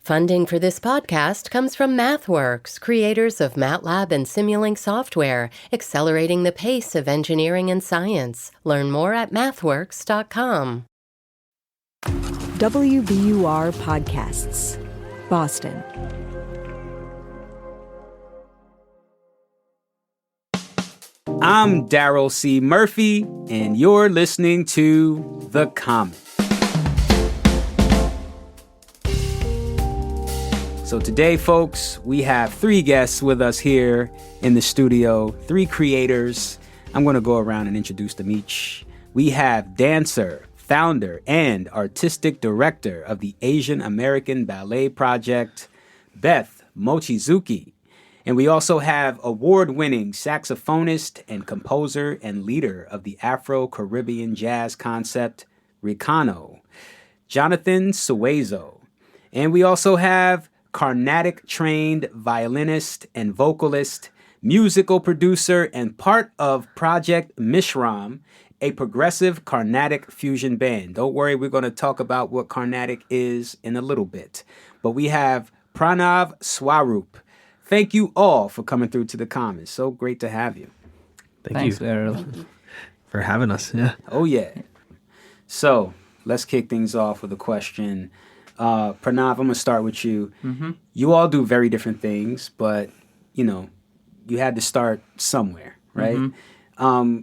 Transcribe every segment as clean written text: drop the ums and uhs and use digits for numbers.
Funding for this podcast comes from MathWorks, creators of MATLAB and Simulink software, accelerating the pace of engineering and science. Learn more at mathworks.com. WBUR Podcasts, Boston. I'm Daryl C. Murphy, and you're listening to The Comment. So today, folks, we have three guests with us here in the studio, three creators. I'm going to go around and introduce them each. We have dancer, founder, and artistic director of the Asian American Ballet Project, Beth Mochizuki. And we also have award-winning saxophonist and composer and leader of the Afro-Caribbean jazz concept, Ricano, Jonathan Suazo. And we also have Carnatic-trained violinist and vocalist, musical producer, and part of Project MishraM, a progressive Carnatic fusion band. Don't worry, we're going to talk about what Carnatic is in a little bit. But we have Pranav Swaroop. Thank you all for coming through to the Commons. So great to have you. Thanks, Errol, for having us. Yeah. Oh, yeah. So let's kick things off with a question. Pranav, I'm going to start with you. Mm-hmm. You all do very different things, but, you know, you had to start somewhere, right? Mm-hmm.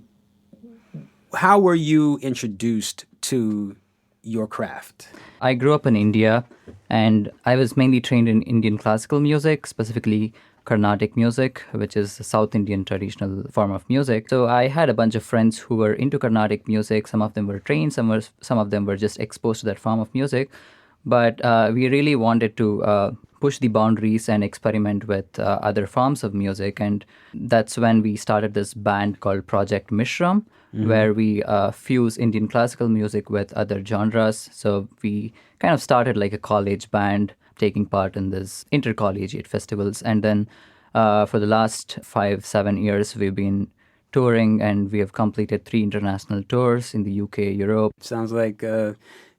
How were you introduced to your craft? I grew up in India, and I was mainly trained in Indian classical music, specifically Carnatic music, which is a South Indian traditional form of music. So I had a bunch of friends who were into Carnatic music. Some of them were trained, some of them were just exposed to that form of music. But we really wanted to push the boundaries and experiment with other forms of music. And that's when we started this band called Project MishraM, where we fuse Indian classical music with other genres. So we kind of started like a college band, taking part in this intercollegiate festivals. And then for the last 5-7 years, we've been touring, and we have completed 3 international tours in the UK, Europe. Sounds like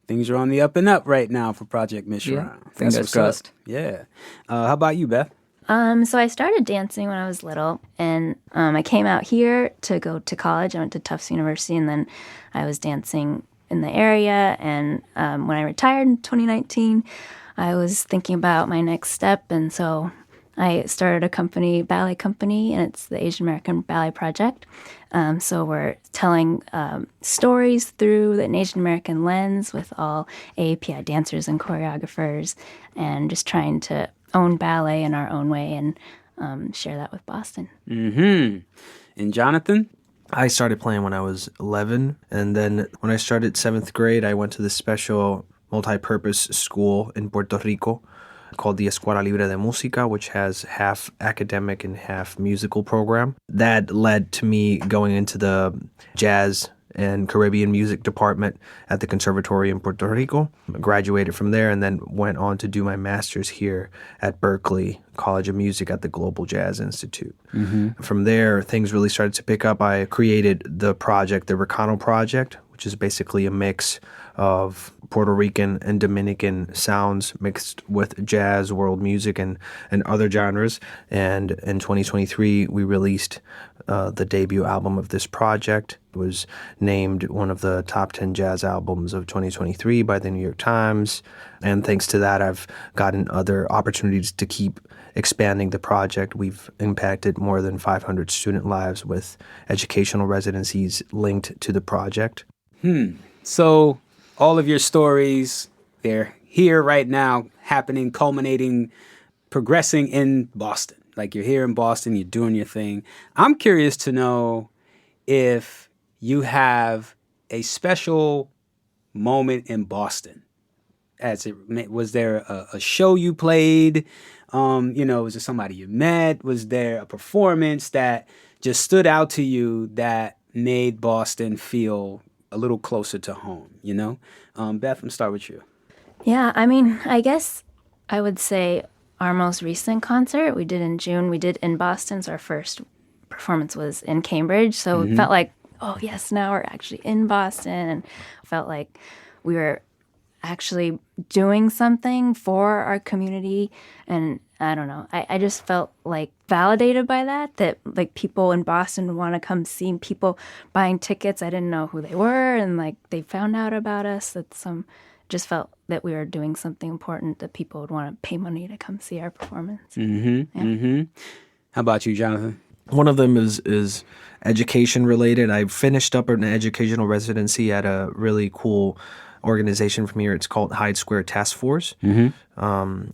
things are on the up and up right now for Project MishraM. Yeah, fingers crossed. Yeah. How about you, Beth? So I started dancing when I was little, and I came out here to go to college. I went to Tufts University, and then I was dancing in the area. And when I retired in 2019, I was thinking about my next step, and so I started a ballet company, and it's the Asian American Ballet Project. So we're telling stories through an Asian American lens with all AAPI dancers and choreographers, and just trying to own ballet in our own way and share that with Boston. Mm-hmm. And Jonathan? I started playing when I was 11, and then when I started 7th grade, I went to this special multi-purpose school in Puerto Rico called the Escuela Libre de Música, which has half academic and half musical program. That led to me going into the jazz and Caribbean music department at the conservatory in Puerto Rico. I graduated from there and then went on to do my master's here at Berklee College of Music at the Global Jazz Institute. Mm-hmm. From there, things really started to pick up. I created the project, the Ricano Project, which is basically a mix of Puerto Rican and Dominican sounds mixed with jazz, world music, and other genres. And in 2023, we released the debut album of this project. It was named one of the top 10 jazz albums of 2023 by the New York Times. And thanks to that, I've gotten other opportunities to keep expanding the project. We've impacted more than 500 student lives with educational residencies linked to the project. So all of your stories, they're here right now, happening, culminating, progressing in Boston. Like you're here in Boston, you're doing your thing. I'm curious to know if you have a special moment in Boston. Was there a show you played? Was there somebody you met? Was there a performance that just stood out to you that made Boston feel a little closer to home, Beth, I'm going to start with you. Yeah, I mean, I guess I would say our most recent concert we did in June, we did in Boston. So our first performance was in Cambridge. So it felt like, oh, yes, now we're actually in Boston. And felt like we were actually doing something for our community. And I don't know, I just felt like validated by that like people in Boston would want to come see, people buying tickets. I didn't know who they were, and like they found out about us, just felt that we were doing something important, that people would want to pay money to come see our performance. How about you, Jonathan? One of them is education related. I finished up an educational residency at a really cool organization from here. It's called Hyde Square Task Force in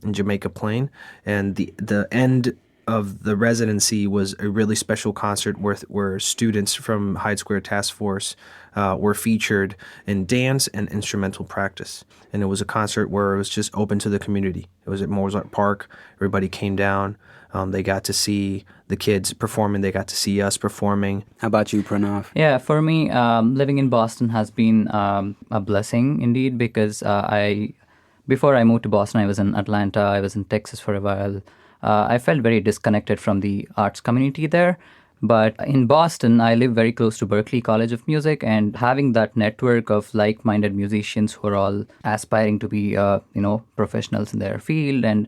Jamaica Plain. And the end of the residency was a really special concert where students from Hyde Square Task Force were featured in dance and instrumental practice. And it was a concert where it was just open to the community. It was at Mozart Park. Everybody came down. They got to see the kids performing. They got to see us performing. How about you, Pranav? Yeah, for me, living in Boston has been a blessing indeed, because before I moved to Boston, I was in Atlanta, I was in Texas for a while. I felt very disconnected from the arts community there. But in Boston, I live very close to Berklee College of Music, and having that network of like-minded musicians who are all aspiring to be, professionals in their field. And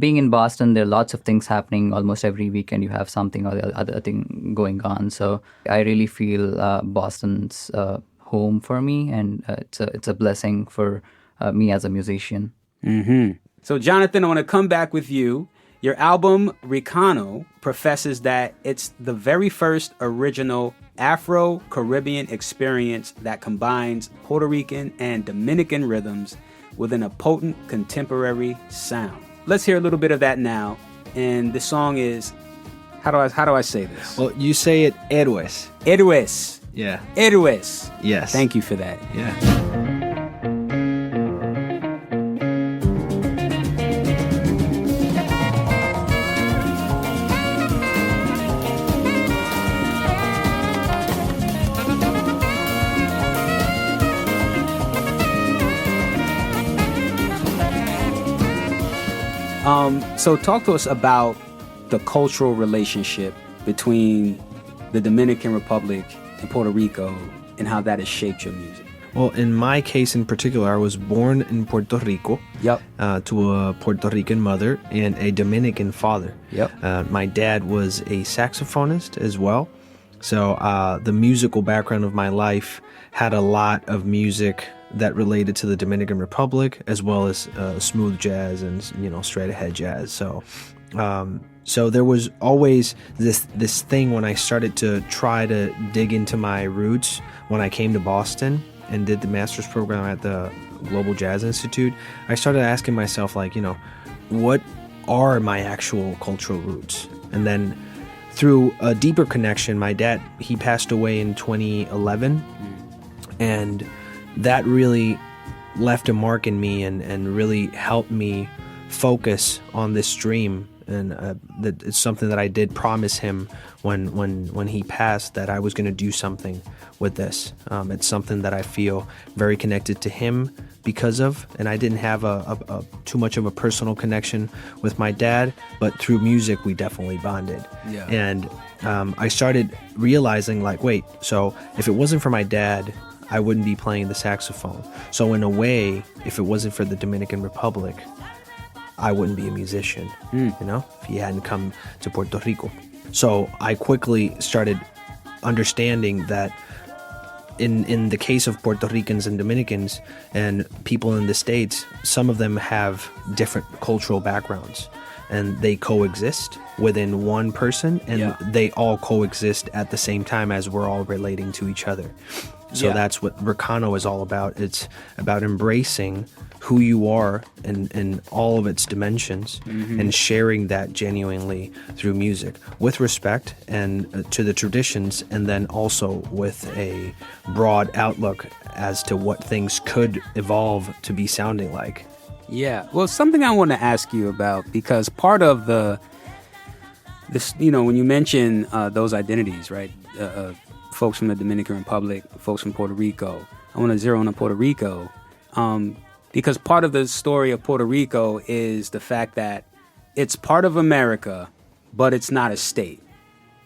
being in Boston, there are lots of things happening. Almost every weekend, you have something or the other thing going on. So I really feel Boston's home for me, and it's a blessing for me as a musician. So, Jonathan, I want to come back with you. Your album, Ricano, professes that it's the very first original Afro-Caribbean experience that combines Puerto Rican and Dominican rhythms within a potent contemporary sound. Let's hear a little bit of that now. And the song is, how do I say this? Well, you say it Héroes. Héroes. Yeah. Héroes. Yes. Thank you for that. Yeah. So talk to us about the cultural relationship between the Dominican Republic and Puerto Rico and how that has shaped your music. Well, in my case in particular, I was born in Puerto Rico to a Puerto Rican mother and a Dominican father. My dad was a saxophonist as well. So the musical background of my life had a lot of music that related to the Dominican Republic, as well as smooth jazz and straight ahead jazz. So there was always this thing when I started to try to dig into my roots when I came to Boston and did the master's program at the Global Jazz Institute. I started asking myself, what are my actual cultural roots? And then through a deeper connection, my dad, he passed away in 2011, and that really left a mark in me and really helped me focus on this dream. And that it's something that I did promise him when he passed, that I was going to do something with this. It's something that I feel very connected to him because of, and I didn't have a too much of a personal connection with my dad, but through music we definitely bonded. Yeah. And I started realizing, wait, so if it wasn't for my dad, I wouldn't be playing the saxophone. So in a way, if it wasn't for the Dominican Republic, I wouldn't be a musician, if he hadn't come to Puerto Rico. So I quickly started understanding that in the case of Puerto Ricans and Dominicans and people in the States, some of them have different cultural backgrounds, and they coexist within one person, and they all coexist at the same time as we're all relating to each other. So that's what Ricano is all about. It's about embracing who you are in all of its dimensions and sharing that genuinely through music with respect and to the traditions, and then also with a broad outlook as to what things could evolve to be sounding like. Yeah. Well, something I want to ask you about, because part of this, when you mention those identities, right? Folks from the Dominican Republic, folks from Puerto Rico. I want to zero in on Puerto Rico because part of the story of Puerto Rico is the fact that it's part of America, but it's not a state.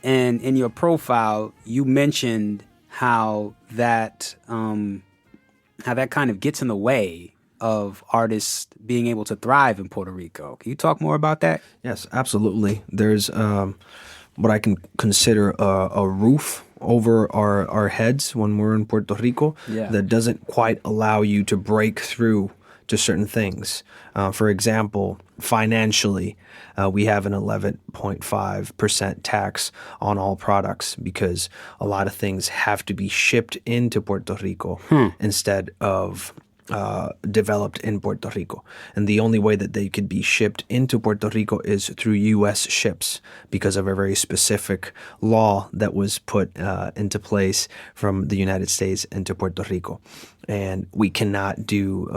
And in your profile, you mentioned how that kind of gets in the way of artists being able to thrive in Puerto Rico. Can you talk more about that? Yes, absolutely. There's what I can consider a roof over our heads when we're in Puerto Rico that doesn't quite allow you to break through to certain things. For example, financially, we have an 11.5% tax on all products because a lot of things have to be shipped into Puerto Rico instead of developed in Puerto Rico. And the only way that they could be shipped into Puerto Rico is through U.S. ships because of a very specific law that was put into place from the United States into Puerto Rico. And we cannot do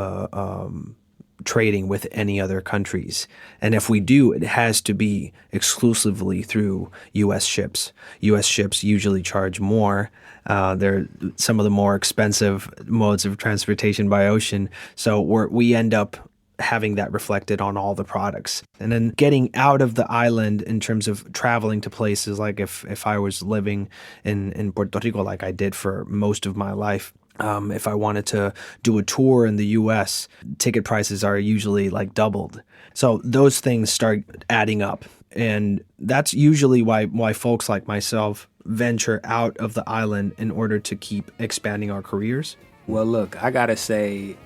trading with any other countries. And if we do, it has to be exclusively through U.S. ships. U.S. ships usually charge more. They're some of the more expensive modes of transportation by ocean. So we end up having that reflected on all the products. And then getting out of the island in terms of traveling to places, like if I was living in Puerto Rico like I did for most of my life, if I wanted to do a tour in the U.S., ticket prices are usually like doubled. So those things start adding up. And that's usually why folks like myself venture out of the island in order to keep expanding our careers. Well, look, I got to say,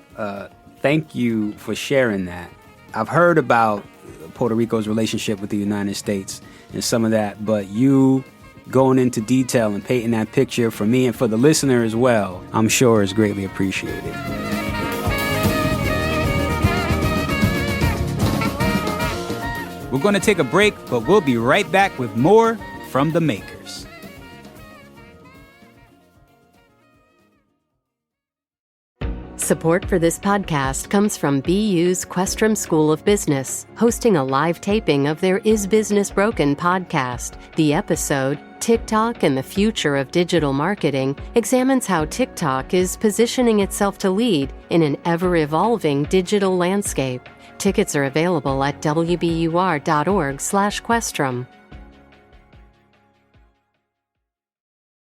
thank you for sharing that. I've heard about Puerto Rico's relationship with the United States and some of that, but you going into detail and painting that picture for me and for the listener as well, I'm sure is greatly appreciated. We're going to take a break, but we'll be right back with more from the makers. Support for this podcast comes from BU's Questrom School of Business, hosting a live taping of their Is Business Broken podcast. The episode, TikTok and the Future of Digital Marketing, examines how TikTok is positioning itself to lead in an ever-evolving digital landscape. Tickets are available at wbur.org/Questrom.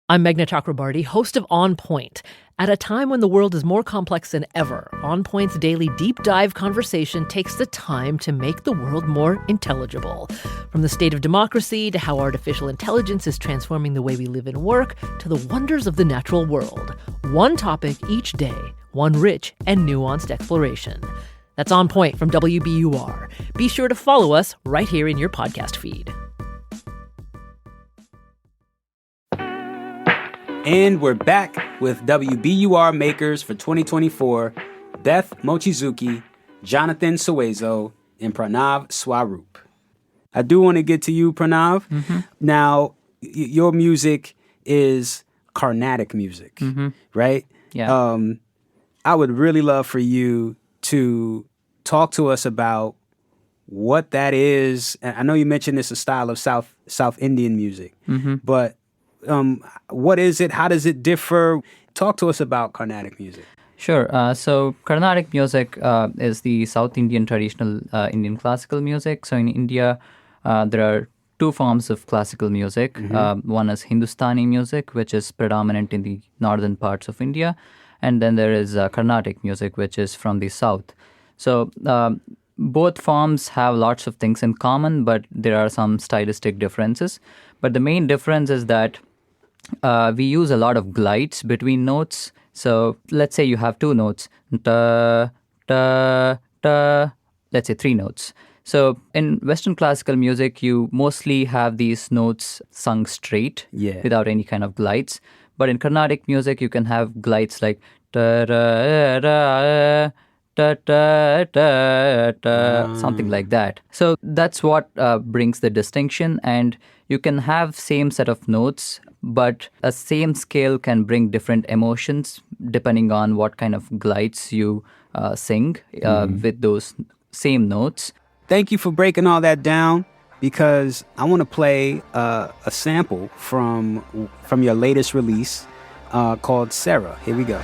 I'm Meghna Chakrabarty, host of On Point. At a time when the world is more complex than ever, On Point's daily deep dive conversation takes the time to make the world more intelligible. From the state of democracy to how artificial intelligence is transforming the way we live and work to the wonders of the natural world. One topic each day, one rich and nuanced exploration. That's On Point from WBUR. Be sure to follow us right here in your podcast feed. And we're back with WBUR Makers for 2024, Beth Mochizuki, Jonathan Suazo, and Pranav Swaroop. I do want to get to you, Pranav. Mm-hmm. Now, your music is Carnatic music, right? Yeah. I would really love for you to talk to us about what that is. I know you mentioned it's a style of South Indian music, but what is it? How does it differ? Talk to us about Carnatic music. Sure. So Carnatic music is the South Indian traditional Indian classical music. So in India, there are two forms of classical music. One is Hindustani music, which is predominant in the northern parts of India. And then there is Carnatic music, which is from the south. So both forms have lots of things in common, but there are some stylistic differences. But the main difference is that we use a lot of glides between notes. So let's say you have two notes, ta, ta, ta, let's say three notes. So in Western classical music, you mostly have these notes sung straight without any kind of glides. But in Carnatic music, you can have glides like ta, ra, ra, ta, ta, ta, ta, something like that. So that's what brings the distinction. And you can have same set of notes, but a same scale can bring different emotions depending on what kind of glides you sing with those same notes. Thank you for breaking all that down, because I want to play a sample from your latest release called Sarah. Here we go.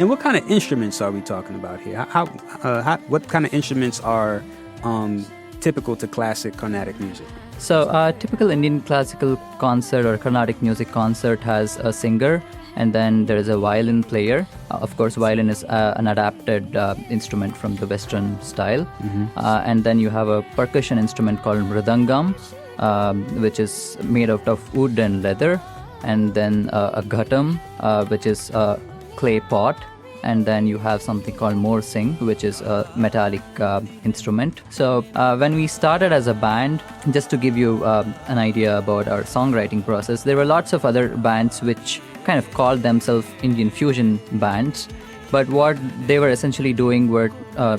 And what kind of instruments are we talking about here? What kind of instruments are typical to classic Carnatic music? So a typical Indian classical concert or Carnatic music concert has a singer, and then there is a violin player. Of course, violin is an adapted instrument from the Western style. And then you have a percussion instrument called mridangam, which is made out of wood and leather. And then a ghatam, which is a clay pot. And then you have something called morsing, which is a metallic instrument. So when we started as a band, just to give you an idea about our songwriting process, there were lots of other bands which kind of called themselves Indian fusion bands. But what they were essentially doing were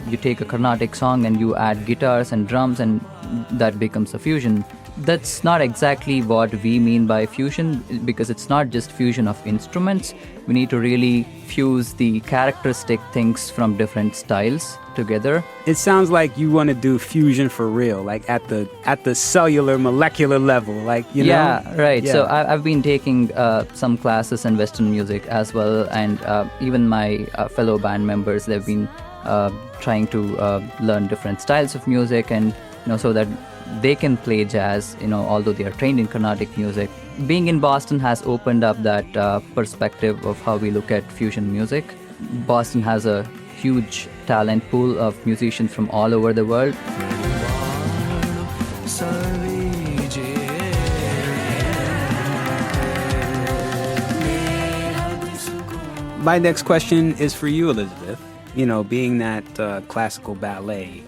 you take a Carnatic song and you add guitars and drums, and that becomes a fusion. That's not exactly what we mean by fusion, because it's not just fusion of instruments. We need to really fuse the characteristic things from different styles together. It sounds like you want to do fusion for real, like at the cellular, molecular level, like, you know? Yeah, right. Yeah. So I've been taking some classes in Western music as well, and even my fellow band members, they've been trying to learn different styles of music, and so that they can play jazz, although they are trained in Carnatic music. Being in Boston has opened up that perspective of how we look at fusion music. Boston has a huge talent pool of musicians from all over the world. My next question is for you, Elizabeth. Being that classical ballet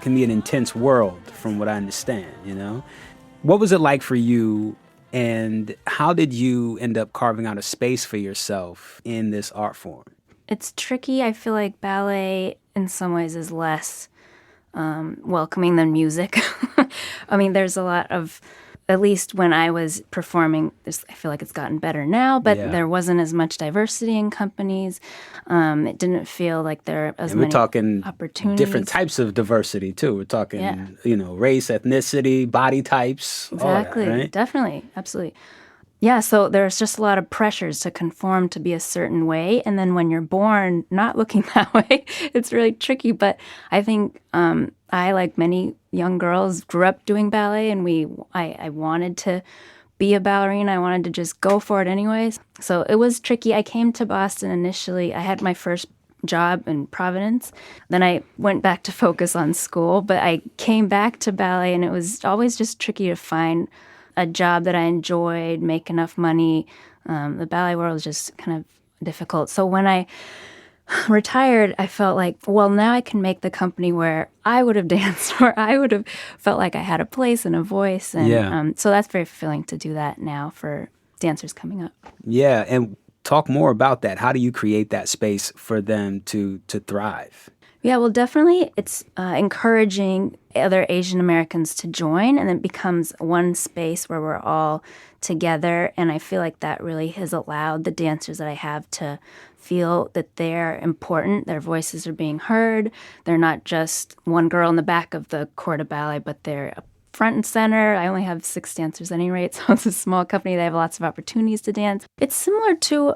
can be an intense world from what I understand, What was it like for you, and how did you end up carving out a space for yourself in this art form? It's tricky. I feel like ballet in some ways is less welcoming than music. I mean, there's a lot of, at least when I was performing, I feel like it's gotten better now, but there wasn't as much diversity in companies. It didn't feel like there are as many opportunities. We're talking different types of diversity, too. We're talking, race, ethnicity, body types. Exactly. All that, right? Definitely. Absolutely. Yeah, so there's just a lot of pressures to conform to be a certain way. And then when you're born not looking that way, it's really tricky. But I think I, like many young girls, grew up doing ballet, and I wanted to be a ballerina. I wanted to just go for it anyways. So it was tricky. I came to Boston initially. I had my first job in Providence. Then I went back to focus on school. But I came back to ballet, and it was always just tricky to find a job that I enjoyed, make enough money. The ballet world was just kind of difficult. So when I retired, I felt like, well, now I can make the company where I would have danced, where I would have felt like I had a place and a voice. And so that's very fulfilling to do that now for dancers coming up. Yeah, and talk more about that. How do you create that space for them to thrive? Yeah, well, definitely it's encouraging other Asian Americans to join, and it becomes one space where we're all together. And I feel like that really has allowed the dancers that I have to feel that they're important, their voices are being heard. They're not just one girl in the back of the corps of ballet, but they're front and center. I only have 6 dancers at any rate, so it's a small company. They have lots of opportunities to dance. It's similar to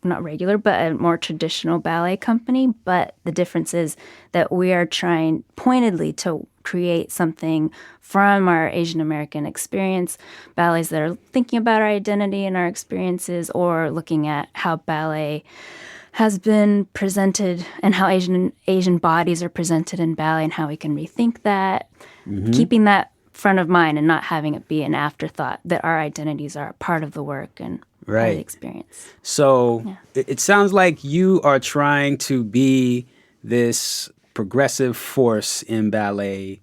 not regular, but a more traditional ballet company. But the difference is that we are trying pointedly to create something from our Asian American experience, ballets that are thinking about our identity and our experiences, or looking at how ballet has been presented and how Asian bodies are presented in ballet and how we can rethink that, keeping that front of mind and not having it be an afterthought, that our identities are a part of the work and part of the experience. So it sounds like you are trying to be this progressive force in ballet,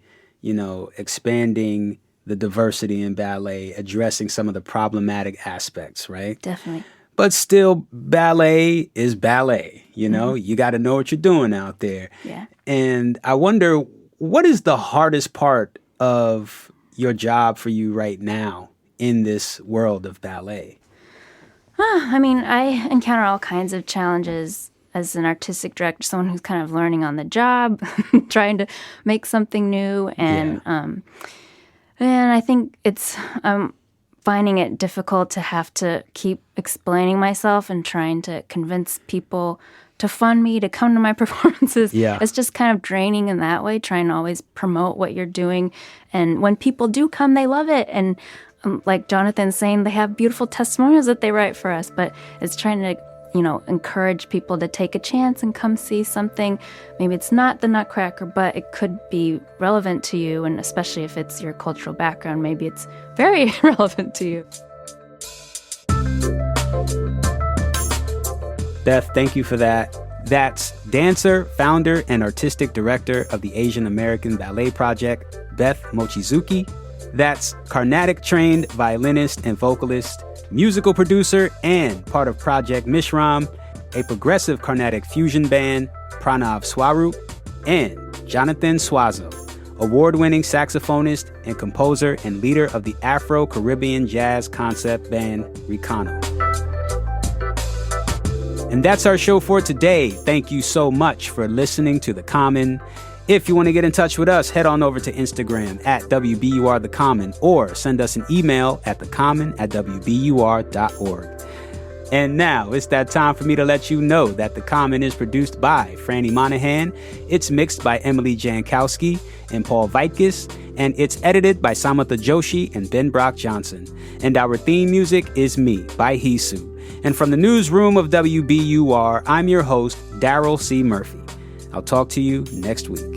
expanding the diversity in ballet, addressing some of the problematic aspects, right? Definitely. But still, ballet is ballet, You got to know what you're doing out there. Yeah. And I wonder, what is the hardest part of your job for you right now in this world of ballet? I mean, I encounter all kinds of challenges as an artistic director, someone who's kind of learning on the job, trying to make something new. And I think it's finding it difficult to have to keep explaining myself and trying to convince people to fund me, to come to my performances. Yeah. It's just kind of draining in that way, trying to always promote what you're doing. And when people do come, they love it. And like Jonathan's saying, they have beautiful testimonials that they write for us. But it's trying to, encourage people to take a chance and come see something. Maybe it's not the Nutcracker, but it could be relevant to you. And especially if it's your cultural background, maybe it's very relevant to you. Beth, thank you for that. That's dancer, founder, and artistic director of the Asian American Ballet Project, Beth Mochizuki. That's Carnatic-trained violinist and vocalist, musical producer, and part of Project MishraM, a progressive Carnatic fusion band, Pranav Swaroop, and Jonathan Suazo, award-winning saxophonist and composer and leader of the Afro-Caribbean jazz concept band, Ricano. And that's our show for today. Thank you so much for listening to The Common. If you want to get in touch with us, head on over to Instagram at WBUR-TheCommon or send us an email at thecommon@wbur.org. And now it's that time for me to let you know that The Common is produced by Franny Monahan, it's mixed by Emily Jankowski and Paul Vaitkes, and it's edited by Samantha Joshi and Ben Brock Johnson. And our theme music is Me by Hisu. And from the newsroom of WBUR, I'm your host, Daryl C. Murphy. I'll talk to you next week.